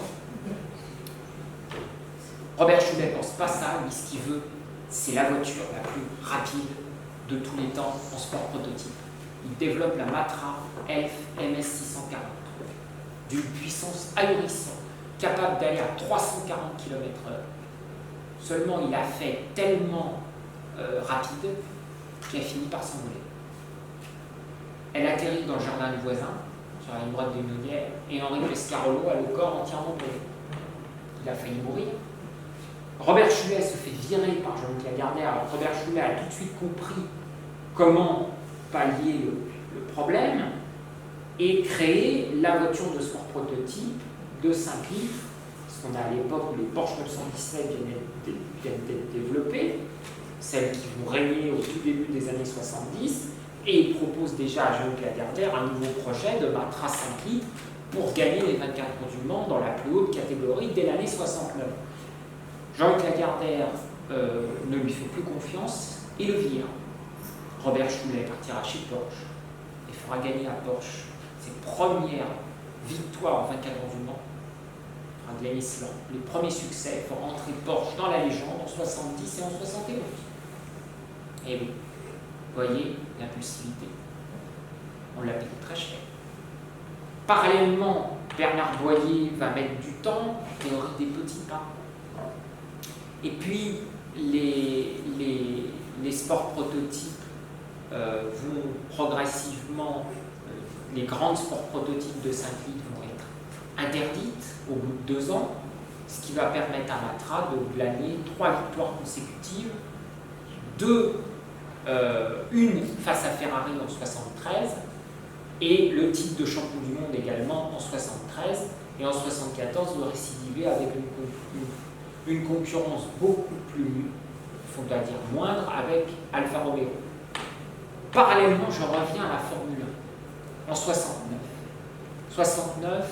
Robert Choulet ne pense pas ça. Lui, ce qu'il veut, c'est la voiture la plus rapide de tous les temps en sport prototype. Il développe la Matra Elf MS 640 d'une puissance ahurissante, capable d'aller à 340 km/h. Seulement, il a fait tellement rapide qu'il a fini par s'envoler. Elle atterrit dans le jardin du voisin, sur la ligne droite des Hunaudières, et Henri Pescarolo a le corps entièrement brûlé. Il a failli mourir. Robert Choulet se fait virer par Jean-Luc Lagardère. Alors Robert Choulet a tout de suite compris comment pallier le problème et créer la voiture de sport prototype de Saint-Cliff, ce qu'on a à l'époque où les Porsche 917 viennent d'être développées, celles qui vont régner au tout début des années 70, et il propose déjà à Jean-Luc Lagardère un nouveau projet de Matra Saint-Cliff pour gagner les 24 heures du Mans dans la plus haute catégorie dès l'année 69. Jean-Luc Lagardère ne lui fait plus confiance et le vire. Robert Choulet partira chez Porsche et fera gagner à Porsche ses premières victoires en 24 heures du Mans. Il fera gagner cela. Les premiers succès font rentrer Porsche dans la légende en 70 et en 71. Et oui, voyez l'impulsivité. On l'a payé très cher. Parallèlement, Bernard Boyer va mettre du temps, théorie des petits pas. Et puis, les sports prototypes vont progressivement, les grandes sports prototypes de Saint-Cliff vont être interdites au bout de 2 ans, ce qui va permettre à Matra de glaner 3 victoires consécutives, une face à Ferrari en 73 et le titre de champion du monde également en 73 et en 74 de récidiver avec une concurrence beaucoup plus, il faut dire moindre, avec Alfa Romeo. Parallèlement, je reviens à la Formule 1 en 69,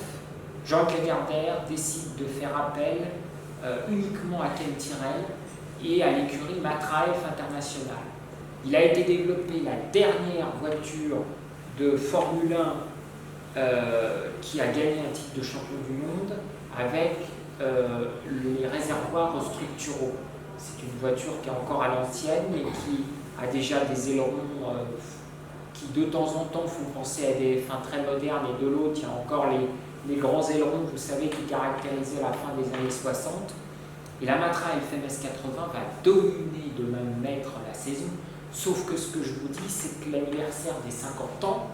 Jean-Luc Lagardère décide de faire appel uniquement à Ken Tyrrell et à l'écurie Matra Elf International. Il a été développé la dernière voiture de Formule 1 qui a gagné un titre de champion du monde avec les réservoirs structuraux. C'est une voiture qui est encore à l'ancienne et qui a déjà des ailerons qui de temps en temps font penser à des fins très modernes, et de l'autre il y a encore les grands ailerons, vous savez, qui caractérisaient la fin des années 60. Et la Matra FMS 80 va dominer de même maître la saison, sauf que ce que je vous dis, c'est que l'anniversaire des 50 ans,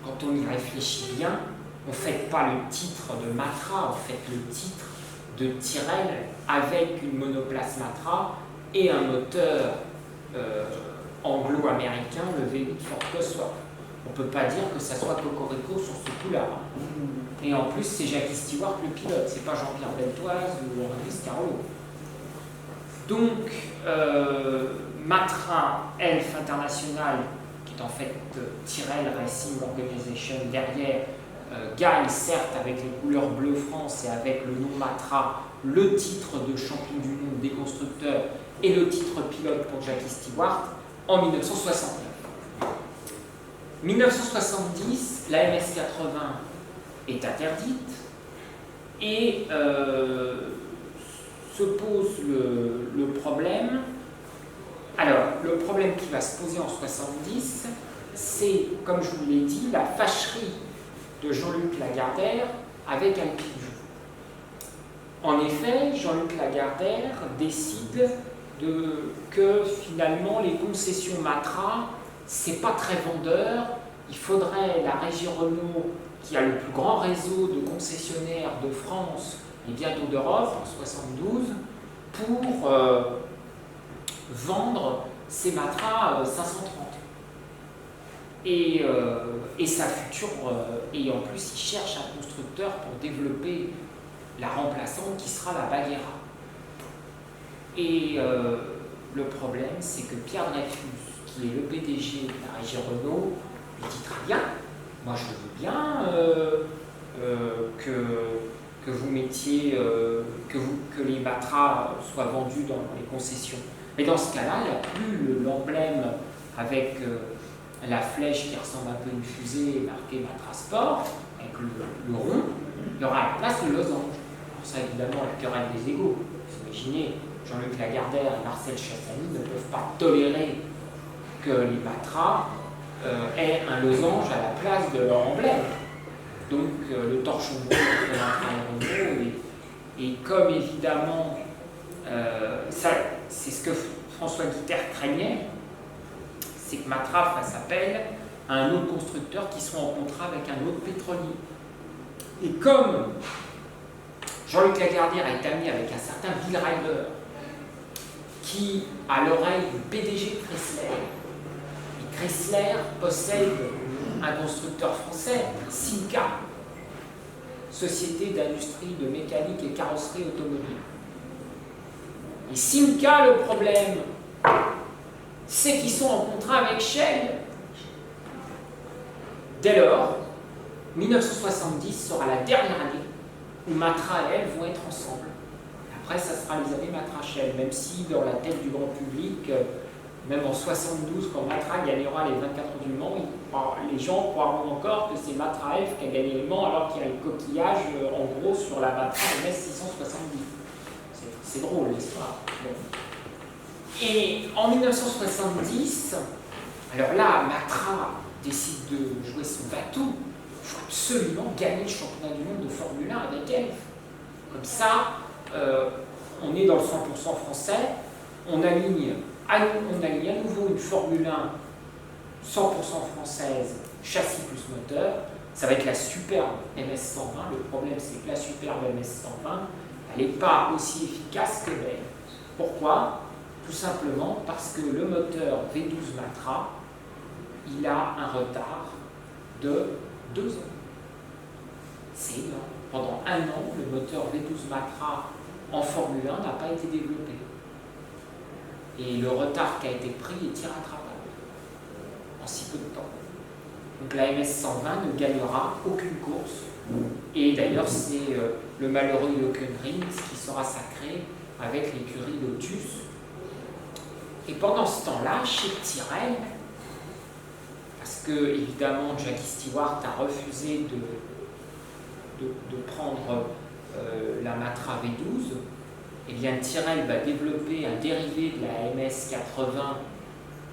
quand on y réfléchit bien, on ne fait pas le titre de Matra, on fait le titre de Tyrrell avec une monoplace Matra et un moteur anglo-américain, le V8 Ford Cosworth. On ne peut pas dire que ça soit cocorico sur ce coup-là. Et en plus, c'est Jackie Stewart le pilote, c'est pas Jean-Pierre Beltoise ou Henri Pescarolo. Donc, Matra Elf International, qui est en fait Tyrrell Racing Organisation derrière, gagne certes avec les couleurs bleu France et avec le nom Matra, le titre de champion du monde des constructeurs et le titre pilote pour Jackie Stewart en 1969. 1970, la MS-80 est interdite et se pose le problème. Alors, le problème qui va se poser en 70, c'est, comme je vous l'ai dit, la fâcherie de Jean-Luc Lagardère avec Alpine. En effet, Jean-Luc Lagardère décide que finalement les concessions Matra, c'est pas très vendeur. Il faudrait la régie Renault, qui a le plus grand réseau de concessionnaires de France et bientôt d'Europe, en 72, pour vendre ces Matra 530. Et sa future, et en plus il cherche un constructeur pour développer la remplaçante qui sera la Baguera. Et le problème, c'est que Pierre Dreyfus, qui est le PDG de la régie Renault, lui dit très bien, moi je veux bien que vous mettiez, que les Matra soient vendus dans les concessions. Mais dans ce cas-là, il n'y a plus l'emblème avec la flèche qui ressemble un peu à une fusée marquée Matra Sport, avec le rond. Il y aura à la place le losange. Alors ça, évidemment, la querelle des égaux. Vous imaginez, Jean-Luc Lagardère et Marcel Chassani ne peuvent pas tolérer que les Matra aient un losange à la place de leur emblème. Donc le torchon rouge entre Matra et Renault, et comme évidemment, c'est ce que François Guitert craignait, c'est que Matra fasse appel à un autre constructeur qui soit en contrat avec un autre pétrolier. Et comme Jean-Luc Lagardère est ami avec un certain Bill Ryder, qui a l'oreille du PDG de Chrysler, et Chrysler possède un constructeur français, Simca, Société d'industrie de mécanique et carrosserie automobile. Et Simca, le problème, c'est qu'ils sont en contrat avec Shell. Dès lors, 1970 sera la dernière année où Matra et elle vont être ensemble. Après, ça sera les années Matra-Shell, même si dans la tête du grand public, même en 72, quand Matra gagnera les 24 heures du Mans, les gens croiront encore que c'est Matra F qui a gagné le Mans, alors qu'il y a le coquillage, en gros, sur la Matra MS 670. C'est drôle, l'histoire. Et en 1970, alors là, Matra décide de jouer son bateau. Il faut absolument gagner le championnat du monde de Formule 1 avec elle. Comme ça, on est dans le 100% français, on aligne à nouveau une Formule 1 100% française, châssis plus moteur. Ça va être la superbe MS120. Le problème, c'est que la superbe MS120, elle n'est pas aussi efficace que belle. Pourquoi ? Tout simplement parce que le moteur V12 Matra, il a un retard de 2 ans. C'est énorme. Pendant un an, le moteur V12 Matra en Formule 1 n'a pas été développé. Et le retard qui a été pris est irrattrapable en si peu de temps. Donc la MS120 ne gagnera aucune course. Et d'ailleurs, c'est le malheureux Hülkenberg qui sera sacré avec l'écurie Lotus. Et pendant ce temps-là, chez Tyrrell, parce que évidemment Jackie Stewart a refusé de prendre la Matra V12, et bien Tyrrell va développer un dérivé de la MS80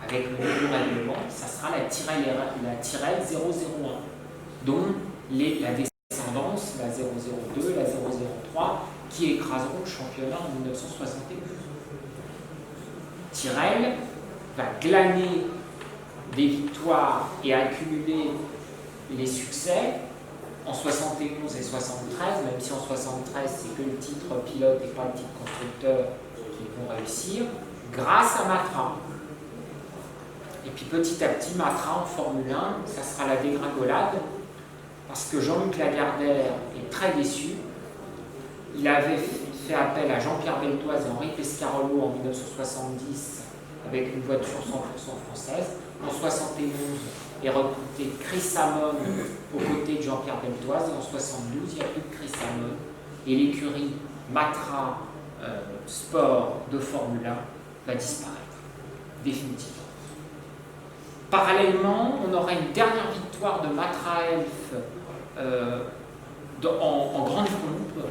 avec le nouveau règlement. Ça sera la Tyrrell 001, dont la descendance, la 002, la 003, qui écraseront le championnat en 1971. Tyrrell va glaner des victoires et accumuler les succès en 71 et 73, même si en 73 c'est que le titre pilote et pas le titre constructeur qui vont réussir, grâce à Matra. Et puis petit à petit, Matra en Formule 1, ça sera la dégringolade, parce que Jean-Luc Lagardère est très déçu. Il avait fait appel à Jean-Pierre Beltoise et Henri Pescarolo en 1970 avec une voiture 100% française. En 71 est recruté Chris Amon aux côtés de Jean-Pierre Beltoise, et en 72 il n'y a plus de Chris Amon, et l'écurie Matra Sport de Formule 1 va disparaître définitivement. Parallèlement, on aura une dernière victoire de Matra Elf en grande pompe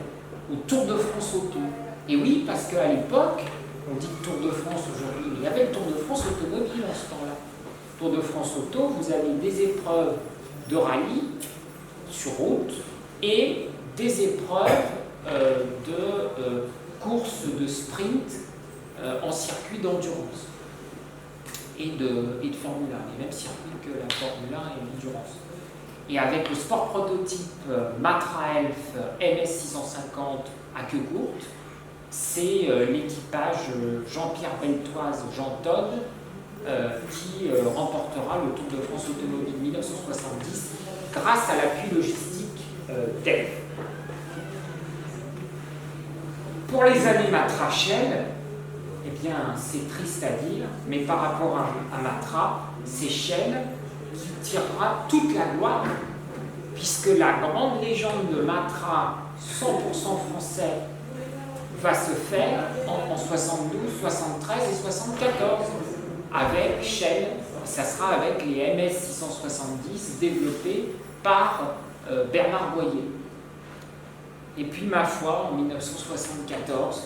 au Tour de France Auto. Et oui, parce qu'à l'époque, on dit Tour de France aujourd'hui, mais il y avait le Tour de France automobile en ce temps-là. Tour de France Auto, vous avez des épreuves de rallye sur route et des épreuves de courses de sprint en circuit d'endurance et de Formule 1, les mêmes circuits que la Formule 1 et l'endurance. Et avec le sport prototype Matra Elf MS650 à queue courte, c'est l'équipage Jean-Pierre Beltoise, Jean Todt, qui remportera le Tour de France automobile 1970 grâce à l'appui logistique d'Elf. Pour les années Matra Shell, eh bien, c'est triste à dire, mais par rapport à Matra, c'est Shell qui tirera toute la gloire, puisque la grande légende de Matra 100% français va se faire en 72, 73 et 74 avec Shell. Ça sera avec les MS670 développés par Bernard Boyer. Et puis, ma foi, en 1974,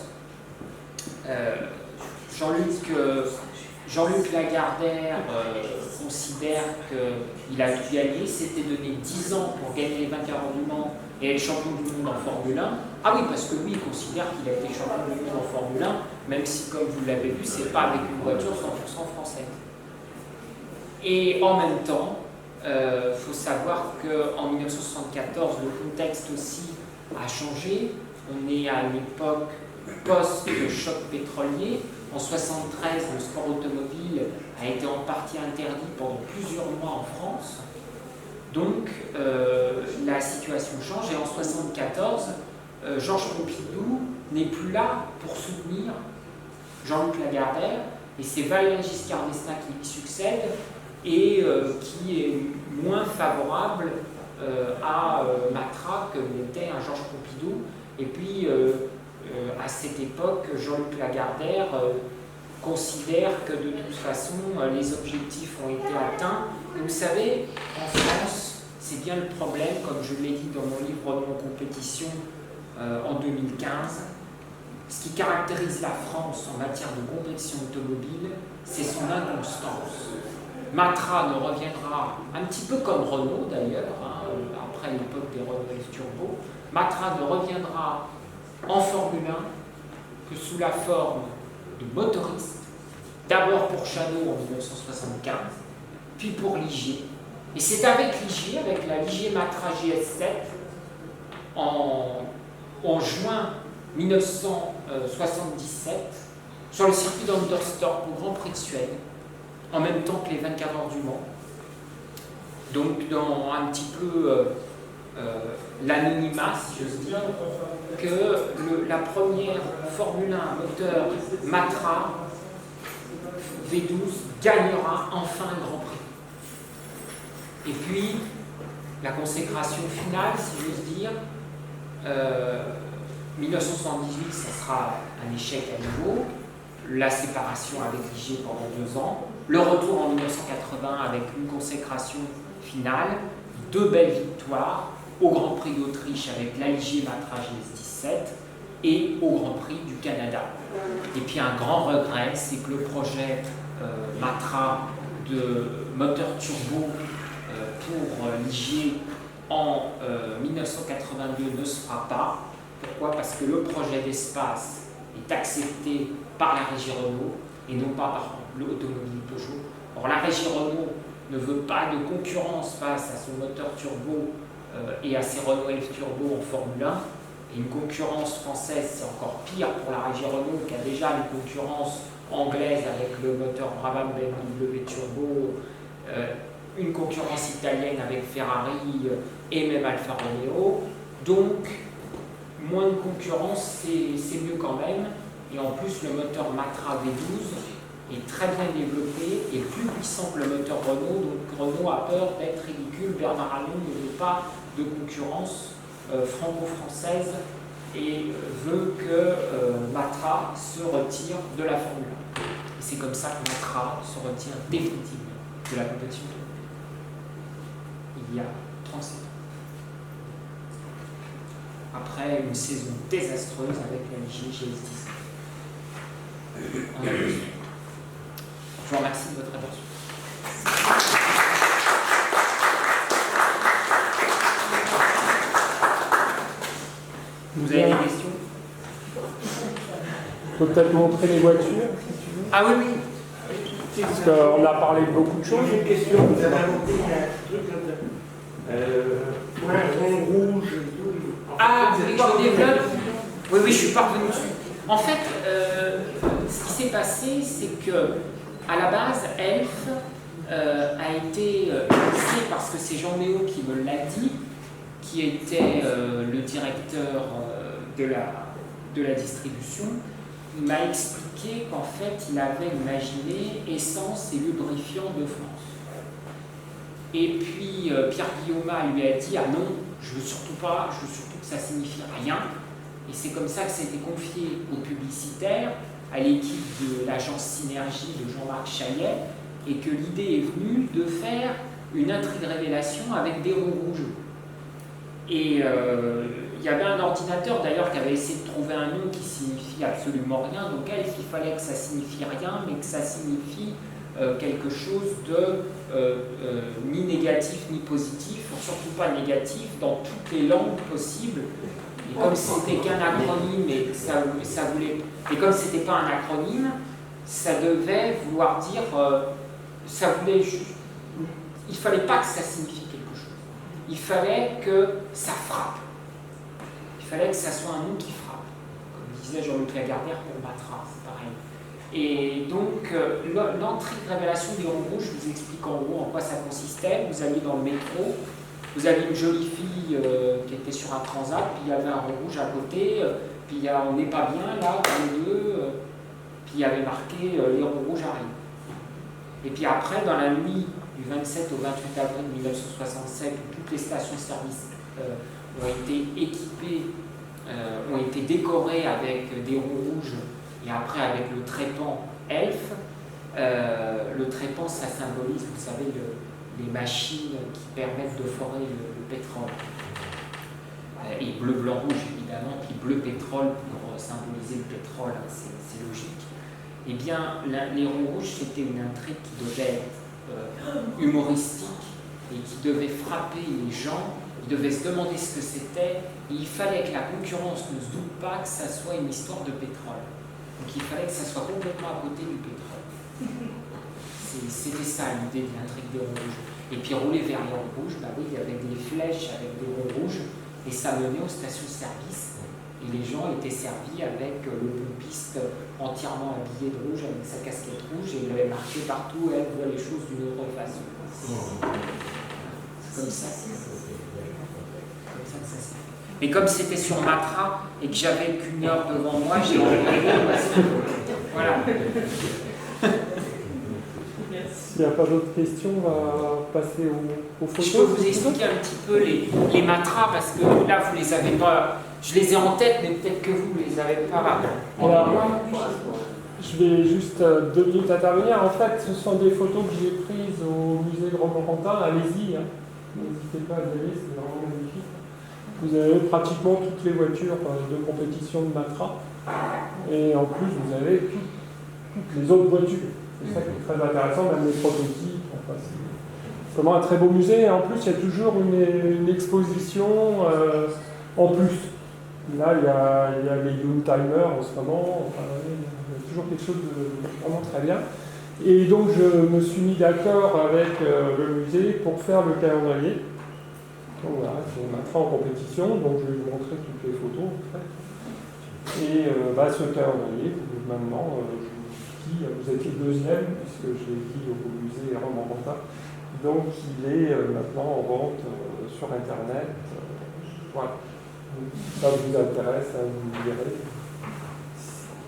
Jean-Luc Lagardère considère qu'il a tout gagné, s'était donné 10 ans pour gagner les 24 heures du Mans et être champion du monde en Formule 1. Ah oui, parce que oui, il considère qu'il a été champion du monde en Formule 1, même si, comme vous l'avez vu, c'est pas avec une voiture 100% française. Et en même temps, faut savoir qu'en 1974, le contexte aussi a changé. On est à l'époque post-choc pétrolier. En 1973, le sport automobile a été en partie interdit pendant plusieurs mois en France. Donc, la situation change. Et en 1974, Georges Pompidou n'est plus là pour soutenir Jean-Luc Lagardère. Et c'est Valéry Giscard d'Estaing qui lui succède et qui est moins favorable à Matra que l'était un Georges Pompidou. Et puis, à cette époque, Jean-Luc Lagardère considère que de toute façon, les objectifs ont été atteints. Et vous savez, en France, c'est bien le problème, comme je l'ai dit dans mon livre Renault en compétition en 2015. Ce qui caractérise la France en matière de compétition automobile, c'est son inconstance. Matra ne reviendra, un petit peu comme Renault d'ailleurs, après l'époque des Renault F Turbo, Matra ne reviendra en Formule 1 que sous la forme de motoriste, d'abord pour Chano en 1975, puis pour Ligier. Et c'est avec Ligier, avec la Ligier Matra GS7, en juin 1977, sur le circuit d'Understorp au Grand Prix de Suède, en même temps que les 24 heures du Mans. Donc dans un petit peu l'anonymat, si j'ose dire, que la première Formule 1 moteur Matra V12 gagnera enfin un Grand Prix. Et puis, la consécration finale, si j'ose dire, 1978, ça sera un échec à nouveau, la séparation avec Ligier pendant 2 ans, le retour en 1980 avec une consécration finale, 2 belles victoires, au Grand Prix d'Autriche avec la Ligier Matra GS17 et au Grand Prix du Canada. Et puis un grand regret, c'est que le projet Matra de moteur turbo pour Ligier en 1982 ne se fera pas. Pourquoi? Parce que le projet d'espace est accepté par la régie Renault et non pas par l'automobile Peugeot. Or la régie Renault ne veut pas de concurrence face à son moteur turbo et à ses Renault F Turbo en Formule 1. Et une concurrence française, c'est encore pire pour la régie Renault qui a déjà une concurrence anglaise avec le moteur Brabham BMW Turbo, une concurrence italienne avec Ferrari et même Alfa Romeo. Donc, moins de concurrence, c'est mieux quand même. Et en plus, le moteur Matra V12 est très bien développé et plus puissant que le moteur Renault. Donc Renault a peur d'être ridicule. Bernard Arnault ne veut pas de concurrence franco-française et veut que Matra se retire de la Formule 1. Et c'est comme ça que Matra se retire définitivement de la compétition. Il y a 37 ans. Après une saison désastreuse avec la GS10. Je vous remercie de votre attention. Vous avez des questions? On peut peut-être montrer les voitures, si tu veux. Ah oui, oui. Parce qu'on a parlé de beaucoup de choses. J'ai une question. Vous avez inventé un truc un rond rouge et tout. Ah, vous voulez que je développe? Oui, oui, je suis parvenu dessus. En fait, ce qui s'est passé, c'est que à la base, Elf a été lancé parce que c'est Jean Méo qui me l'a dit, qui était le directeur de la distribution. Il m'a expliqué qu'en fait, il avait imaginé essence et lubrifiant de France. Et puis, Pierre Guillaume lui a dit « Ah non, je veux surtout pas, je veux surtout que ça signifie rien ». Et c'est comme ça que ça a été confié aux publicitaires, à l'équipe de l'agence Synergie de Jean-Marc Chaillet, et que l'idée est venue de faire une intrigue révélation avec des ronds rouges. Et il y avait un ordinateur d'ailleurs qui avait essayé de trouver un nom qui signifie absolument rien, donc il fallait que ça signifie rien, mais que ça signifie quelque chose de ni négatif ni positif, surtout pas négatif, dans toutes les langues possibles. Et comme c'était qu'un acronyme et ça voulait, et comme c'était pas un acronyme, ça devait vouloir dire, ça voulait juste, il fallait pas que ça signifie quelque chose. Il fallait que ça frappe. Il fallait que ça soit un nom qui frappe. Comme disait Jean-Luc Lagardère pour Matra, c'est pareil. Et donc, l'intrigue révélation des ronds rouges, je vous explique en gros en quoi ça consistait. Vous alliez dans le métro, vous aviez une jolie fille qui était sur un transat, puis il y avait un rond rouge à côté, puis on n'est pas bien là, dans les deux, puis il y avait marqué les ronds rouges arrivent. Et puis après, dans la nuit du 27 au 28 avril 1967, où toutes les stations-service ont été équipées, ont été décorées avec des ronds rouges, et après avec le trépan Elf. Le trépan, ça symbolise, vous savez, les machines qui permettent de forer le pétrole. Et bleu, blanc, rouge, évidemment, puis bleu pétrole pour symboliser le pétrole, hein, c'est logique. Eh bien, les ronds rouges, c'était une intrigue qui devait être humoristique et qui devait frapper les gens. Ils devaient se demander ce que c'était. Et il fallait que la concurrence ne se doute pas que ça soit une histoire de pétrole. Donc il fallait que ça soit complètement à côté du pétrole. C'était ça l'idée de l'intrigue des ronds rouges. Et puis rouler vers les ronds rouges, bah oui, il y avait des flèches avec des ronds rouges et ça menait aux stations-service. Et les gens étaient servis avec le pompiste entièrement habillé de rouge avec sa casquette rouge et il avait marqué partout elle voit les choses d'une autre façon. C'est comme ça. Comme ça que ça s'est fait. Mais comme c'était sur Matra et que j'avais qu'une heure devant moi, j'ai envoyé voilà. S'il n'y a pas d'autres questions, on va passer aux photos. Je peux vous expliquer un petit peu les matras parce que là vous les avez pas, je les ai en tête, mais peut-être que vous ne les avez pas. Alors, je vais juste 2 minutes intervenir. En fait, ce sont des photos que j'ai prises au musée de Romorantin. Allez-y, hein. N'hésitez pas à y aller, c'est vraiment magnifique. Vous avez pratiquement toutes les voitures de compétition de Matra. Et en plus, vous avez toutes les autres voitures. C'est ça qui est très intéressant, même les prototypes. Enfin, c'est vraiment un très beau musée. Et en plus, il y a toujours une exposition en plus. Là, il y a les Youngtimers en ce moment. Enfin, il y a toujours quelque chose de vraiment très bien. Et donc, je me suis mis d'accord avec le musée pour faire le calendrier. Donc voilà, c'est Matra en compétition. Donc, je vais vous montrer toutes les photos, en fait. Et ce calendrier, maintenant, vous êtes le deuxième, puisque je l'ai dit au musée Romorantin. Donc il est maintenant en vente sur Internet. Voilà. Ça vous intéresse, vous me direz.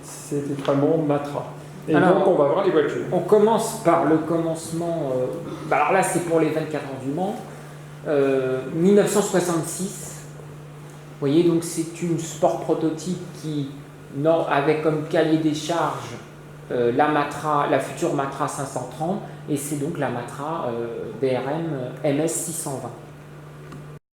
C'était vraiment Matra. Et Alors, donc on va voir les voitures. On commence par le commencement. Alors là, c'est pour les 24 heures du Mans. 1966. Vous voyez, donc c'est une sport prototype qui, avec comme cahier des charges la future Matra 530, et c'est donc la Matra DRM MS 620.